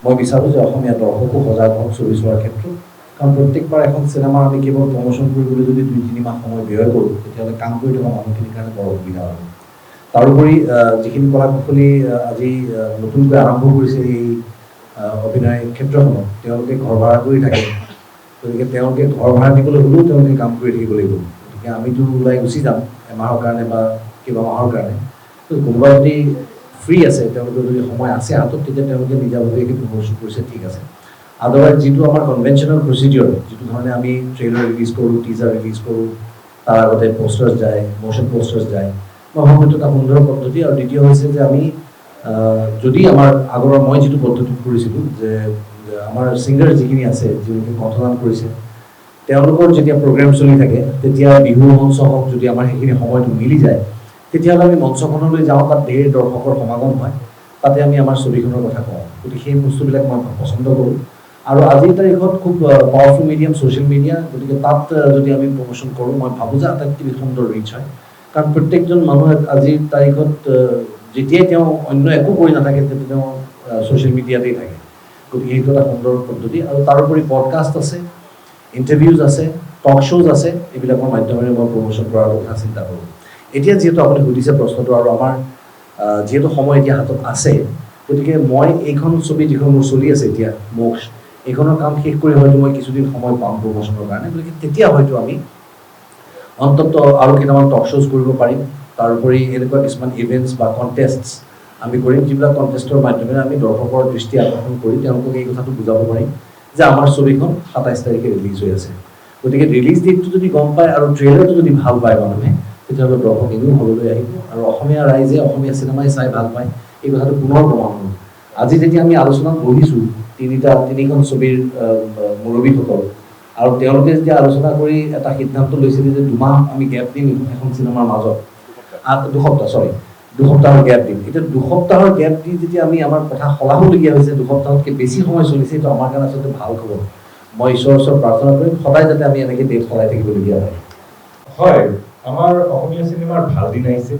মই বিচাৰোঁ যে অসমীয়া দৰ্শকো সজাগ হওক ছবি চোৱাৰ ক্ষেত্ৰত, কাৰণ প্ৰত্যেকবাৰ এখন চিনেমা আমি কেৱল প্ৰমোশ্যন কৰিবলৈ যদি 2-3 মাহ সময় ব্যয় কৰোঁ, তেতিয়াহ'লে কাম কৰি থকা মানুহখিনিৰ কাৰণে বৰ অসুবিধা হ'ব। তাৰোপৰি যিখিনি কলা কুশলী আজি নতুনকৈ আৰম্ভ কৰিছে এই অভিনয় ক্ষেত্ৰখনত, তেওঁলোকে ঘৰ ভাড়া কৰি থাকে, গতিকে তেওঁলোকে ঘৰ ভাড়া দিবলৈ হ'লেও তেওঁলোকে কাম কৰি থাকিব লাগিব। গতিকে আমিতো ওলাই গুচি যাম এমাহৰ কাৰণে বা কেইবা মাহৰ কাৰণে, তো কোনোবা যদি ফ্ৰী আছে, তেওঁলোকৰ যদি সময় আছে হাতত, তেতিয়া তেওঁলোকে নিজাববীয়াকৈ প্ৰমোশ্যন কৰিছে, ঠিক আছে। আদাৰৱাইজ যিটো আমাৰ কনভেনশ্যনেল প্ৰচিডিঅ'ৰ, যিটো ধৰণে আমি ট্ৰেইলাৰ ৰিলিজ কৰোঁ, টিজাৰ ৰিলিজ কৰোঁ, তাৰ আগতে পোষ্টাৰ্ছ যায়, মোশ্যন পোষ্টাৰ্ছ যায়, মই ভাবোঁ এইটো এটা সুন্দৰ পদ্ধতি। আৰু দ্বিতীয় হৈছে যে আমি যদি আমাৰ আগৰ মই যিটো পদ্ধতিত কৰিছিলোঁ, যে আমাৰ ছিংগাৰ যিখিনি আছে, যিবিলাকে কণ্ঠদান কৰিছে, তেওঁলোকৰ যেতিয়া প্ৰগ্ৰেম চলি থাকে, তেতিয়া বিহু মঞ্চ হওক, যদি আমাৰ সেইখিনি সময়টো মিলি যায়, তেতিয়াহ'লে আমি মঞ্চখনলৈ যাওঁ, তাত ধেৰ দৰ্শকৰ সমাগম হয়, তাতে আমি আমাৰ ছবিখনৰ কথা কওঁ। গতিকে সেই বস্তুবিলাক মই পচন্দ কৰোঁ। আৰু আজিৰ তাৰিখত খুব পাৱাৰফুল মিডিয়াম ছ'চিয়েল মিডিয়া, গতিকে তাত যদি আমি প্ৰমোশ্যন কৰোঁ, মই ভাবোঁ যে আটাইতকৈ সুন্দৰ ৰিচ হয়। কাৰণ প্ৰত্যেকজন মানুহে আজিৰ তাৰিখত যেতিয়াই তেওঁ অন্য একো কৰি নাথাকে, তেতিয়া তেওঁ ছ'চিয়েল মিডিয়াতেই থাকে। গতিকে সেইটো এটা সুন্দৰ পদ্ধতি। আৰু তাৰোপৰি পডকাষ্ট আছে, ইণ্টাৰভিউজ আছে, টক শ্ব'জ আছে, এইবিলাকৰ মাধ্যমেৰে মই প্ৰমোশ্যন কৰাৰ কথা চিন্তা কৰোঁ। এতিয়া যিহেতু আপুনি সুধিছে প্ৰশ্নটো, আৰু আমাৰ যিহেতু সময় এতিয়া হাতত আছে, গতিকে মই এইখন ছবি যিখন মোৰ চলি আছে এতিয়া মোক্ষ, এইখনৰ কাম শেষ কৰি হয়তো মই কিছুদিন সময় পাম প্ৰমোশ্যনৰ কাৰণে, গতিকে তেতিয়া হয়তো আমি অন্তত আৰু কেইটামান টক শ্ব'জ কৰিব পাৰিম। তাৰোপৰি এনেকুৱা কিছুমান ইভেণ্টছ বা কণ্টেষ্টছ আমি কৰিম, যিবিলাক কণ্টেষ্টৰ মাধ্যমেৰে আমি দৰ্শকৰ দৃষ্টি আকৰ্ষণ কৰি তেওঁলোকক এই কথাটো বুজাব পাৰিম যে আমাৰ ছবিখন 27 তাৰিখে ৰিলিজ হৈ আছে। গতিকে ৰিলিজ ডেটটো যদি গম পায় আৰু ট্ৰেইলাৰটো যদি ভাল পায় মানুহে, তেতিয়াহ'লে দৰ্শক এনেও হললৈ আহিব, আৰু অসমীয়া ৰাইজে অসমীয়া চিনেমাই চাই ভাল পায়, এই কথাটো পুনৰ প্ৰমাণ হ'ল। আজি যেতিয়া আমি আলোচনাত বহিছোঁ তিনিখন ছবিৰ মুৰব্বীসকল, আৰু তেওঁলোকে যেতিয়া আলোচনা কৰি এটা সিদ্ধান্ত লৈছিলে যে 2 মাহ আমি গেপ দিম এখন চিনেমাৰ মাজত, 2 সপ্তাহৰ গেপ দিম। এতিয়া 2 সপ্তাহৰ গেপ দি যেতিয়া আমি আমাৰ কথা সলাবলগীয়া হৈছে, 2 সপ্তাহতকৈ বেছি সময় চলিছে, এইটো আমাৰ কাৰণে আচলতে ভাল খবৰ। মই ঈশ্বৰৰ ওচৰত প্ৰাৰ্থনা কৰিম সদায় যাতে আমি এনেকৈ ডেট সলাই থাকিবলগীয়া হয়। হয়, আমাৰ অসমীয়া চিনেমাৰ ভাল দিন আহিছে।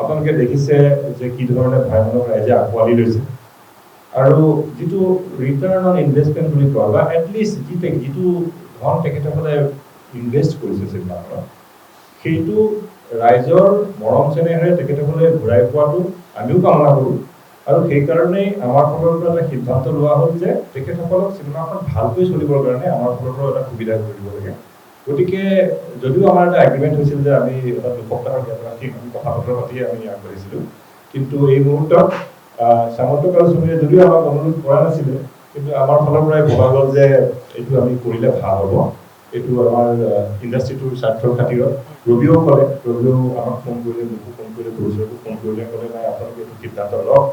আপোনালোকে দেখিছে যে কি ধৰণে ভাইমনক ৰাইজে আঁকোৱালি লৈছে, আৰু যিটো ৰিটাৰ্ণ অন ইনভেষ্টমেণ্ট বুলি কয়, বা এটলিষ্ট যিটো ধন তেখেতসকলে ইনভেষ্ট কৰিছে চিনেমাখনত, সেইটো ৰাইজৰ মৰম চেনেহেৰে তেখেতসকলে ঘূৰাই পোৱাটো আমিও কামনা কৰোঁ। আৰু সেইকাৰণেই আমাৰ ফালৰ পৰা এটা সিদ্ধান্ত লোৱা হ'ল যে তেখেতসকলক চিনেমাখন ভালকৈ চলিবৰ কাৰণে আমাৰ ফালৰ পৰা এটা সুবিধা কৰি দিব লাগে। গতিকে যদিও আমাৰ এটা এগ্ৰিমেণ্ট হৈছিল যে আমি এটা 2 সপ্তাহৰ গেপ ৰাখি আমি কথা বতৰা পাতিয়ে আমি আগবাঢ়িছিলোঁ, কিন্তু এই মুহূৰ্তত সামৰ্থ্য আৰু চমীৰে যদিও আমাক অনুৰোধ কৰা নাছিলে, কিন্তু আমাৰ ফালৰ পৰাই ভবা গ'ল যে এইটো আমি কৰিলে ভাল হ'ব। এইটো আমাৰ ইণ্ডাষ্ট্ৰিটোৰ স্বাৰ্থৰ খাতিৰত। ৰবিও ক'লে, ৰবিও আমাক ফোন কৰিলে, মোকো ফোন কৰিলে, প্ৰডিউচাৰকো ফোন কৰিলে, ক'লে নাই আপোনালোকে এইটো সিদ্ধান্ত লওক,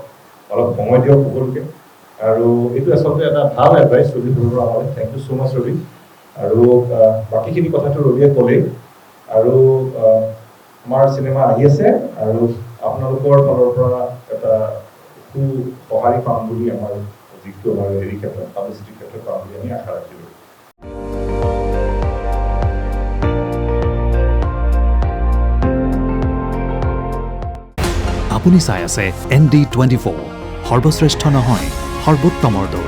অলপ সময় দিয়ক সকলোকে। আৰু এইটো আচলতে এটা ভাল এডভাইচ ৰবিৰ ফালৰ পৰা আমালৈ। থেংক ইউ ছ' মাছ ৰবি। আৰু বাকীখিনি কথাটো ৰবিয়ে ক'লেই। আৰু আমাৰ চিনেমা আহি আছে, আৰু আপোনালোকৰ ফালৰ পৰা এটা সঁহাৰি পাম বুলি আমাৰ যিটো আমাৰ হেৰি ক্ষেত্ৰত, পাব্লিচিটিৰ ক্ষেত্ৰত পাম বুলি আমি আশা ৰাখিলোঁ। আপুনি চাই আছে ND24, সৰ্বশ্ৰেষ্ঠ নহয়, সৰ্বোত্তমৰ দৌৰ।